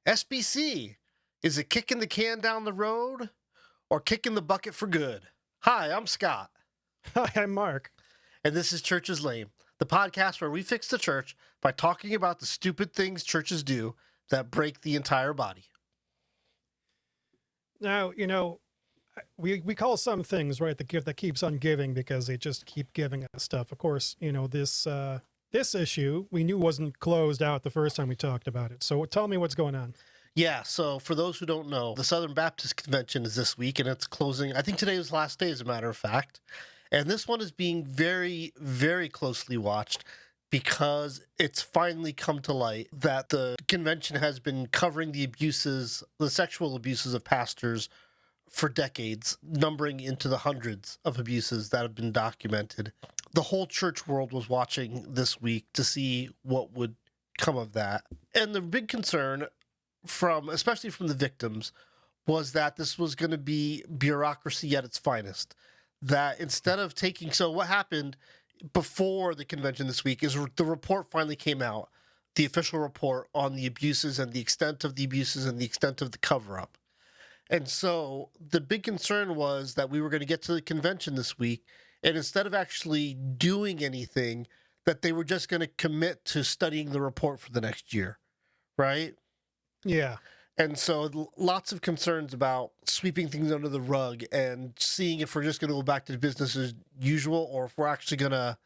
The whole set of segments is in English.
SBC, is it kicking the can down the road or kicking the bucket for good? Hi, I'm Scott. Hi, I'm Mark. And this is Church is Lame, the podcast where we fix the church by talking about the stupid things churches do that break the entire body. Now, we call some things, right, the gift that keeps on giving because they just keep giving us stuff. Of course, this issue we knew wasn't closed out the first time we talked about it. So tell me what's going on. Yeah, so for those who don't know, the Southern Baptist Convention is this week and it's closing. I think today was the last day, as a matter of fact. And this one is being very, very closely watched because it's finally come to light that the convention has been covering the sexual abuses of pastors for decades, numbering into the hundreds of abuses that have been documented. The whole church world was watching this week to see what would come of that. And the big concern especially from the victims, was that this was going to be bureaucracy at its finest. That instead of so what happened before the convention this week is the report finally came out, the official report on the abuses and the extent of the abuses and the extent of the cover-up. And so the big concern was that we were going to get to the convention this week, and instead of actually doing anything, that they were just going to commit to studying the report for the next year, right? Yeah. And so lots of concerns about sweeping things under the rug and seeing if we're just going to go back to business as usual or if we're actually going to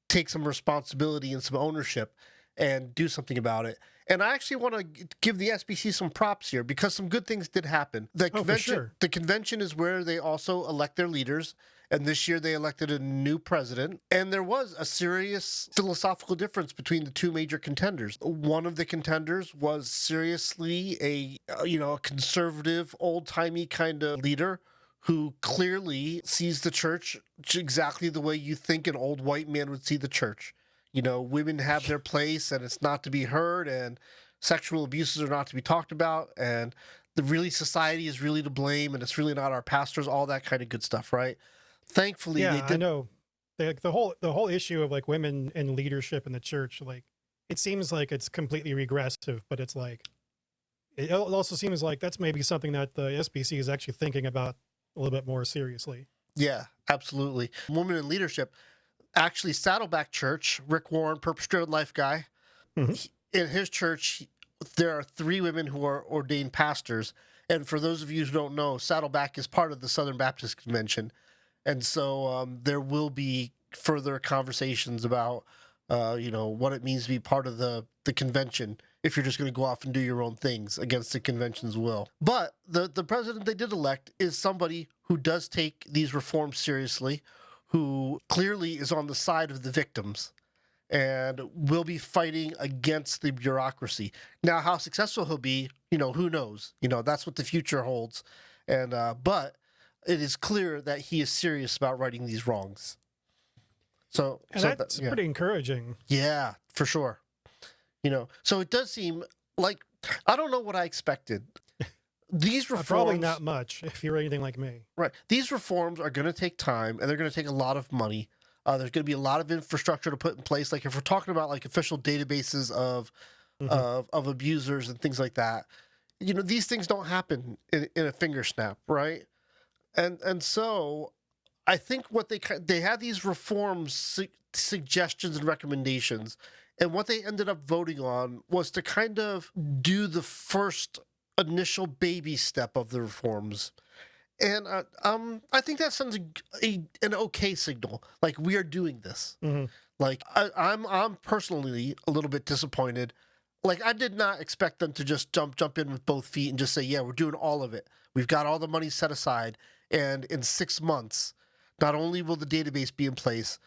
take some responsibility and some ownership and do something about it. And I actually want to give the SBC some props here because some good things did happen. For sure. The convention is where they also elect their leaders. And this year they elected a new president. And there was a serious philosophical difference between the two major contenders. One of the contenders was seriously a conservative, old-timey kind of leader who clearly sees the church exactly the way you think an old white man would see the church. Women have their place and it's not to be heard, and sexual abuses are not to be talked about, and society is really to blame, and it's really not our pastors, all that kind of good stuff, right? Thankfully, yeah, they did. I know. The whole issue of like women in leadership in the church, like it seems like it's completely regressive, but it's like it also seems like that's maybe something that the SBC is actually thinking about a little bit more seriously. Yeah, absolutely. Women in leadership. Actually, Saddleback Church, Rick Warren, purpose-driven life guy, in his church, there are 3 women who are ordained pastors. And for those of you who don't know, Saddleback is part of the Southern Baptist Convention. And so there will be further conversations about, what it means to be part of the convention if you're just going to go off and do your own things against the convention's will. But the president they did elect is somebody who does take these reforms seriously, who clearly is on the side of the victims and will be fighting against the bureaucracy. Now, how successful he'll be, who knows? That's what the future holds. And but it is clear that he is serious about righting these wrongs. That's pretty encouraging. Yeah, for sure. So it does seem like, I don't know what I expected. These reforms... Probably not much, if you're anything like me. Right. These reforms are going to take time, and they're going to take a lot of money. There's going to be a lot of infrastructure to put in place. Like if we're talking about like official databases of abusers and things like that, these things don't happen in a finger snap, right? And so I think what they had these reforms suggestions and recommendations, and what they ended up voting on was to kind of do the first initial baby step of the reforms. And I think that sends an okay signal. Like, we are doing this. Mm-hmm. Like, I'm personally a little bit disappointed. Like, I did not expect them to just jump in with both feet and just say, yeah, we're doing all of it. We've got all the money set aside. And in 6 months, not only will the database be in place,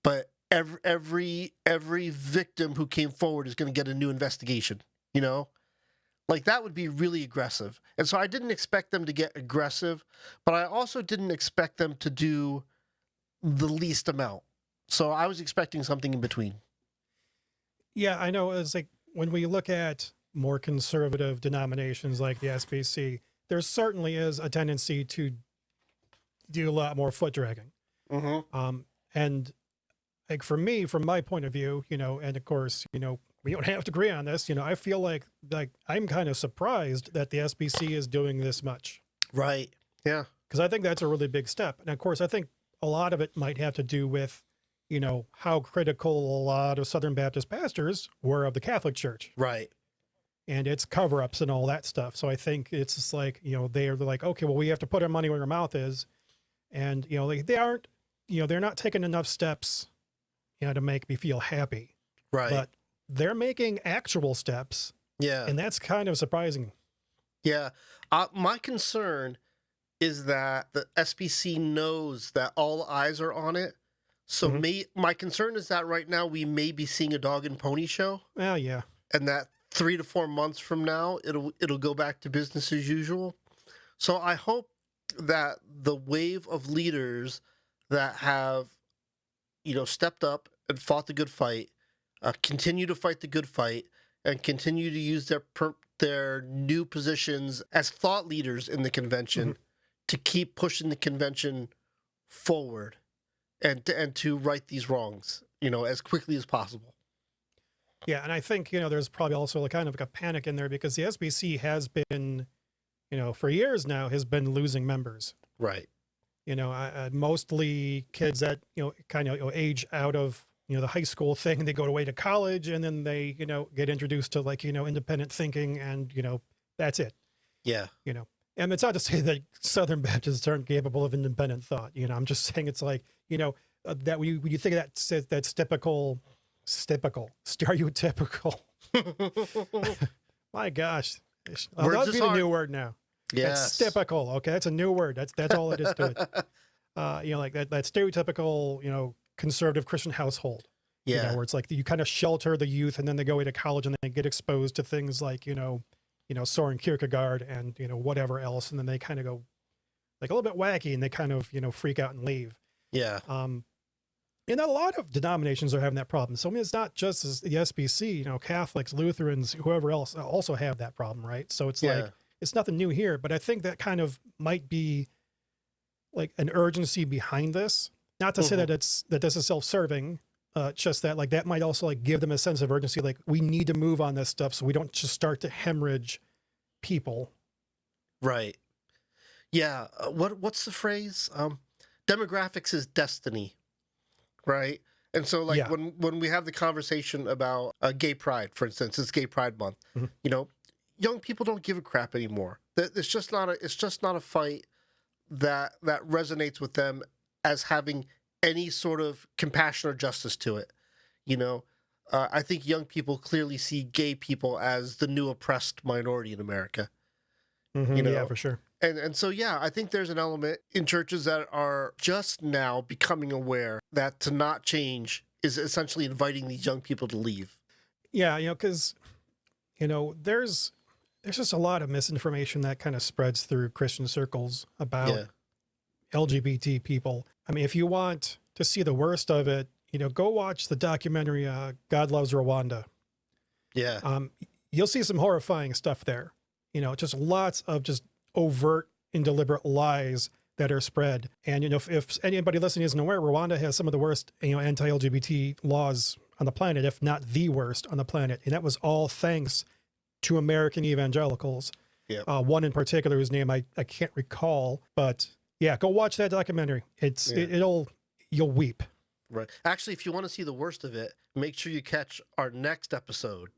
but every victim who came forward is going to get a new investigation, Like, that would be really aggressive. And so I didn't expect them to get aggressive, but I also didn't expect them to do the least amount. So I was expecting something in between. Yeah, I know. It's like when we look at more conservative denominations like the SBC, there certainly is a tendency to do a lot more foot dragging. Mm-hmm. And like for me, from my point of view, and of course, we don't have to agree on this. I feel like I'm kind of surprised that the SBC is doing this much, Right. Yeah. because I think that's a really big step. And of course, I think a lot of it might have to do with, how critical a lot of Southern Baptist pastors were of the Catholic Church Right. and its cover-ups and all that stuff. So I think it's just like, they're like, okay, well, we have to put our money where our mouth is. And, they aren't, they're not taking enough steps, to make me feel happy. Right. But they're making actual steps, Yeah. and that's kind of surprising. Yeah. My concern is that the SBC knows that all eyes are on it. So my concern is that right now we may be seeing a dog and pony show, Well, yeah. and that 3 to 4 months from now it'll go back to business as usual. So I hope that the wave of leaders that have stepped up and fought the good fight continue to fight the good fight and continue to use their new positions as thought leaders in the convention to keep pushing the convention forward and to right these wrongs, as quickly as possible. Yeah, and I think, there's probably also kind of like a panic in there because the SBC has been, for years now, has been losing members. Right. Mostly kids that, kind of age out of, the high school thing. They go away to college and then they, get introduced to like, independent thinking and, that's it. Yeah. And it's not to say that Southern Baptists aren't capable of independent thought. I'm just saying it's like, that when you think of that's stereotypical. My gosh. That'll be the new word now. Yes. That's typical. Okay. That's a new word. That's all it is to it. Like that stereotypical, conservative Christian household. Yeah. Where it's like you kind of shelter the youth and then they go away to college and they get exposed to things like, Soren Kierkegaard and, whatever else. And then they kind of go like a little bit wacky and they kind of, freak out and leave. Yeah. And a lot of denominations are having that problem. So I mean, it's not just the SBC, Catholics, Lutherans, whoever else also have that problem, right? So it's like, it's nothing new here, but I think that kind of might be like an urgency behind this. Not to say that this is self-serving, just that like that might also like give them a sense of urgency. Like we need to move on this stuff so we don't just start to hemorrhage people. Right. Yeah. What's the phrase? Demographics is destiny. Right. And so like when we have the conversation about gay pride, for instance, it's Gay Pride Month, young people don't give a crap anymore. It's just not a fight that resonates with them as having any sort of compassion or justice to it. I think young people clearly see gay people as the new oppressed minority in America. Yeah, for sure. And so, yeah, I think there's an element in churches that are just now becoming aware that to not change is essentially inviting these young people to leave. Yeah, because, there's just a lot of misinformation that kind of spreads through Christian circles about LGBT people. I mean, if you want to see the worst of it, go watch the documentary God Loves Rwanda. Yeah. You'll see some horrifying stuff there. Just lots of just overt and deliberate lies that are spread. And, if anybody listening isn't aware, Rwanda has some of the worst, anti-LGBT laws on the planet, if not the worst on the planet. And that was all thanks to American evangelicals. Yeah. One in particular whose name I can't recall, but yeah, go watch that documentary. You'll weep. Right. Actually, if you want to see the worst of it, make sure you catch our next episode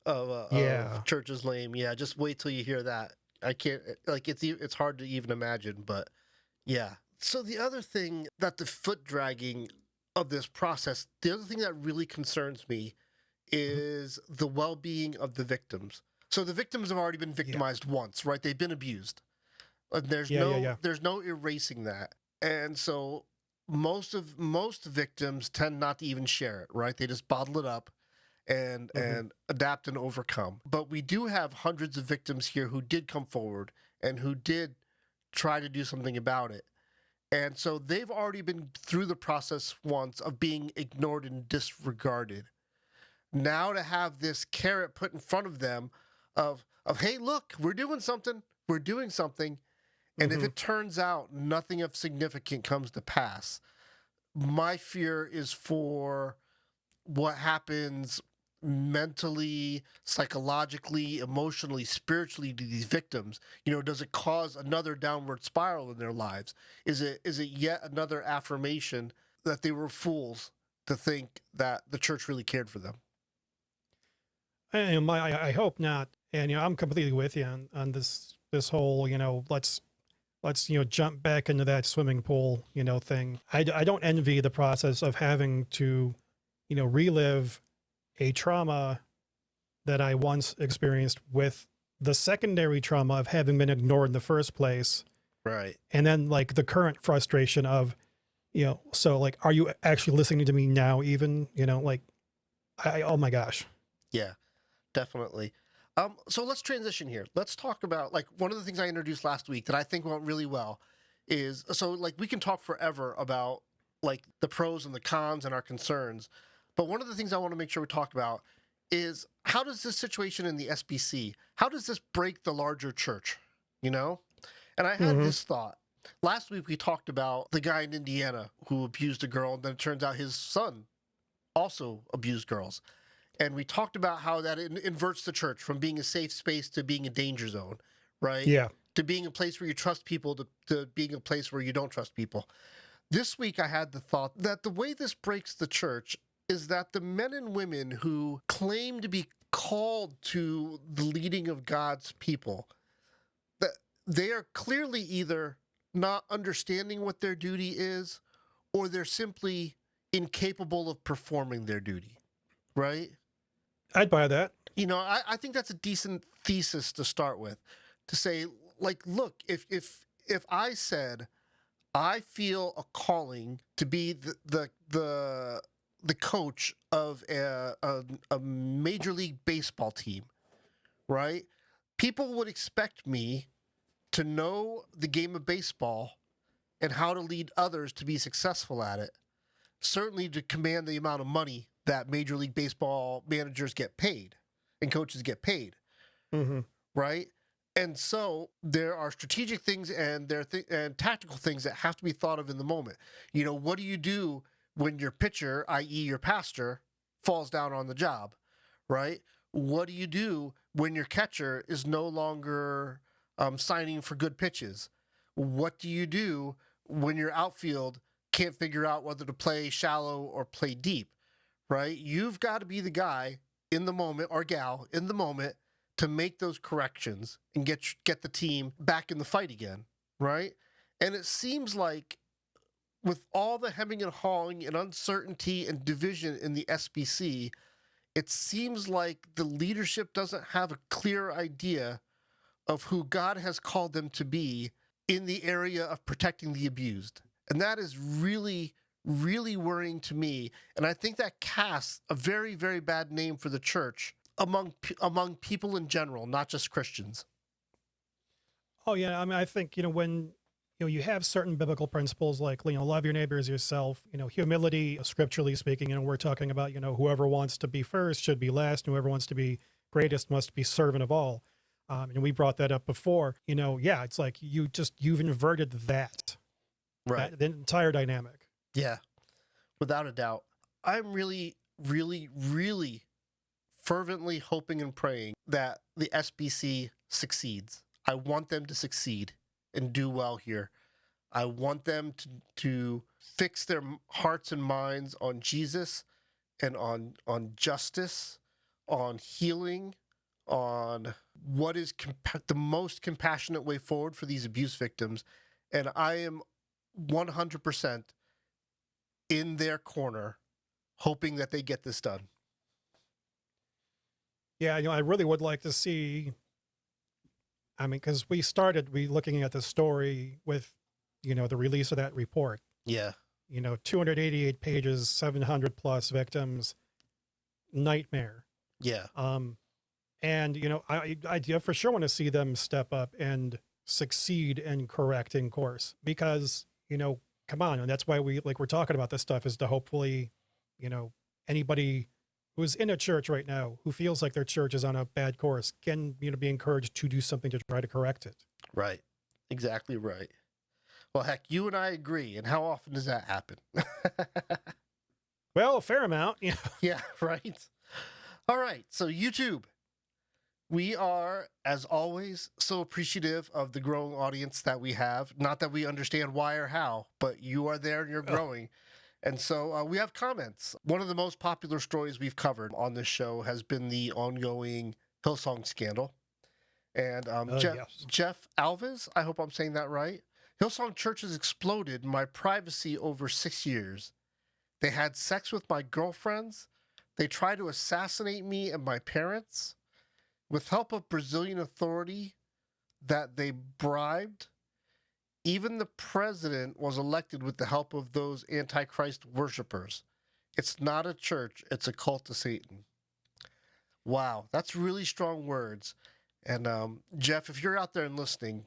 of Church is Lame. Yeah, just wait till you hear that. I can't, like, it's hard to even imagine, but yeah. So the other thing that the foot dragging of this process, the other thing that really concerns me is the well-being of the victims. So the victims have already been victimized once, right? They've been abused. There's no erasing that. And so most victims tend not to even share it, right? They just bottle it up and adapt and overcome. But we do have hundreds of victims here who did come forward and who did try to do something about it. And so they've already been through the process once of being ignored and disregarded. Now to have this carrot put in front of them of hey, look, we're doing something. And if it turns out nothing of significant comes to pass, my fear is for what happens mentally, psychologically, emotionally, spiritually to these victims? Does it cause another downward spiral in their lives? Is it yet another affirmation that they were fools to think that the church really cared for them? And I hope not. And I'm completely with you on this whole let's jump back into that swimming pool thing. I don't envy the process of having to relive a trauma that I once experienced with the secondary trauma of having been ignored in the first place. Right. And then like the current frustration of, so like, are you actually listening to me now? Even, like, oh my gosh. Yeah, definitely. So let's transition here. Let's talk about like one of the things I introduced last week that I think went really well is so like we can talk forever about like the pros and the cons and our concerns, but one of the things I want to make sure we talk about is how does this situation in the SBC, how does this break the larger church? You know? And I had Mm-hmm. this thought. Last week we talked about the guy in Indiana who abused a girl, and then it turns out his son also abused girls. And we talked about how that inverts the church from being a safe space to being a danger zone, right? Yeah. To being a place where you trust people to being a place where you don't trust people. This week I had the thought that the way this breaks the church is that the men and women who claim to be called to the leading of God's people, that they are clearly either not understanding what their duty is, or they're simply incapable of performing their duty, right? I'd buy that. I think that's a decent thesis to start with, to say, like, look, if I said I feel a calling to be the coach of a major league baseball team, right? People would expect me to know the game of baseball and how to lead others to be successful at it. Certainly to command the amount of money that Major League Baseball managers get paid and coaches get paid, Mm-hmm. right? And so there are strategic things and and tactical things that have to be thought of in the moment. What do you do when your pitcher, i.e., your pastor, falls down on the job, right? What do you do when your catcher is no longer signing for good pitches? What do you do when your outfield can't figure out whether to play shallow or play deep, right? You've got to be the guy in the moment, or gal in the moment, to make those corrections and get the team back in the fight again, right? And it seems like with all the hemming and hawing and uncertainty and division in the SBC, it seems like the leadership doesn't have a clear idea of who God has called them to be in the area of protecting the abused. And that is really, really worrying to me. And I think that casts a very, very bad name for the church among people in general, not just Christians. Oh yeah. I mean, I think, when, you have certain biblical principles like, love your neighbor as yourself, humility, scripturally speaking, we're talking about, whoever wants to be first should be last, and whoever wants to be greatest must be servant of all. And we brought that up before, yeah, it's like you've inverted Right. the entire dynamic. Yeah, without a doubt. I'm really, really, really fervently hoping and praying that the SBC succeeds. I want them to succeed and do well here. I want them to fix their hearts and minds on Jesus and on justice, on healing, on what is the most compassionate way forward for these abuse victims. And I am 100% in their corner, hoping that they get this done. Yeah, I really would like to see. I mean, because we looking at the story with, the release of that report. Yeah. 288 pages, 700 plus victims, nightmare. Yeah. And I for sure want to see them step up and succeed in correcting course, because come on, and that's why we're talking about this stuff, is to hopefully anybody who's in a church right now who feels like their church is on a bad course can be encouraged to do something to try to correct it. Right. Exactly right. Well, heck, you and I agree. And how often does that happen? Well, a fair amount. Yeah, right. All right, so YouTube. We are, as always, so appreciative of the growing audience that we have. Not that we understand why or how, but you are there and you're growing. And so we have comments. One of the most popular stories we've covered on this show has been the ongoing Hillsong scandal. And Yes. Jeff Alves, I hope I'm saying that right. Hillsong Church has exploded my privacy over 6 years. They had sex with my girlfriends. They tried to assassinate me and my parents. With help of Brazilian authority that they bribed, even the president was elected with the help of those Antichrist worshipers. It's not a church, it's a cult of Satan. Wow, that's really strong words. And Jeff, if you're out there and listening,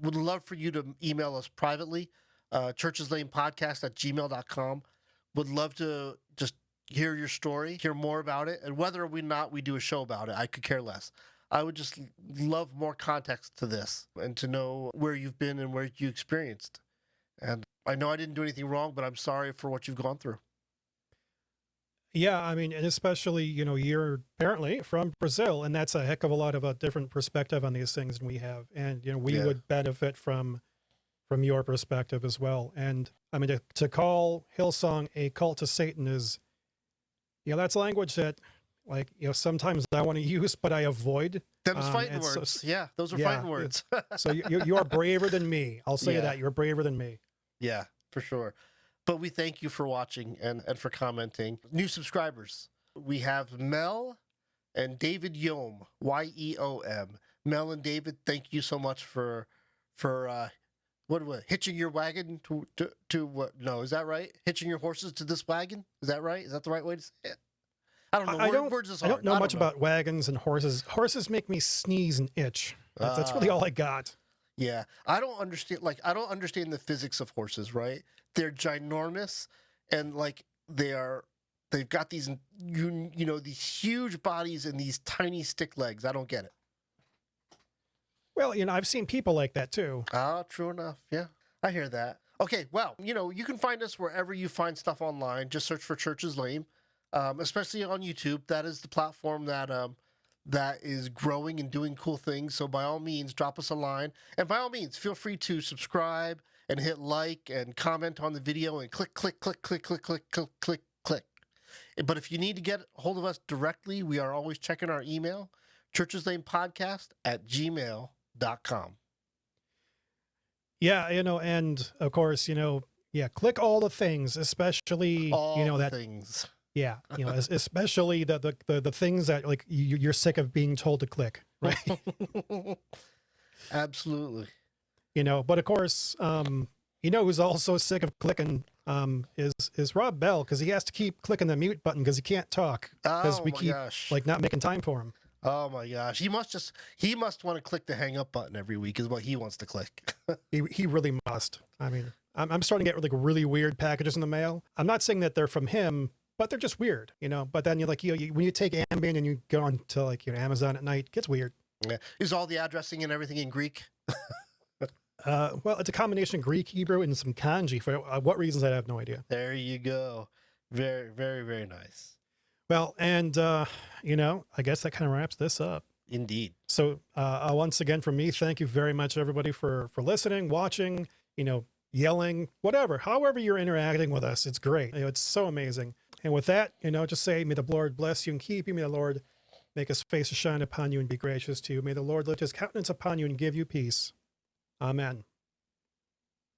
would love for you to email us privately, churcheslanepodcast@gmail.com. Would love to just hear your story, hear more about it, and whether or not we do a show about it, I could care less. I would just love more context to this and to know where you've been and where you experienced. And I know I didn't do anything wrong, but I'm sorry for what you've gone through. Yeah, I mean, and especially, you're apparently from Brazil, and that's a heck of a lot of a different perspective on these things than we have. And, we Yeah. would benefit from your perspective as well. And I mean, to call Hillsong a cult to Satan is, that's language that, like, sometimes I want to use, but I avoid. Them's fighting and so- words. Yeah, those are yeah, fighting words. So you are braver than me. I'll say Yeah. that you're braver than me. Yeah, for sure. But we thank you for watching and for commenting. New subscribers. We have Mel and David Yom, Yeom. Mel and David, thank you so much for what hitching your wagon to what? No, is that right? Hitching your horses to this wagon? Is that right? Is that the right way to say it? I don't know. Words is I hard. don't know much about wagons and horses. Horses make me sneeze and itch. That's really all I got. Yeah, I don't understand. Like, I don't understand the physics of horses. Right? They're ginormous, and like they've got these these huge bodies and these tiny stick legs. I don't get it. Well, I've seen people like that too. Ah, true enough. Yeah, I hear that. Okay, well, you can find us wherever you find stuff online. Just search for Church is Lame, especially on YouTube. That is the platform that is growing and doing cool things. So by all means, drop us a line. And by all means, feel free to subscribe and hit like and comment on the video and click, click, click, click, click, click, click, click, click. But if you need to get a hold of us directly, we are always checking our email, churcheslanepodcast@gmail.com. Yeah, and of course, click all the things, especially, All that things. yeah, especially the things that like you're sick of being told to click, right? Absolutely. But of course, who's also sick of clicking is Rob Bell, because he has to keep clicking the mute button because he can't talk because Oh we my keep gosh. like not making time for him. Oh my gosh. He must want to click the hang up button every week is what he wants to click. He really must. I mean, I'm starting to get like really weird packages in the mail. I'm not saying that they're from him, but they're just weird, But then when you take Ambien and you go on to like Amazon at night, it gets weird. Yeah. Is all the addressing and everything in Greek? Well, it's a combination of Greek, Hebrew, and some kanji. For what reasons, I have no idea. There you go. Very, very, very nice. Well, and I guess that kind of wraps this up. Indeed. So once again, from me, thank you very much, everybody, for listening, watching, yelling, whatever, however you're interacting with us. It's great. It's so amazing. And with that, just say, may the Lord bless you and keep you. May the Lord make his face to shine upon you and be gracious to you. May the Lord lift his countenance upon you and give you peace. Amen.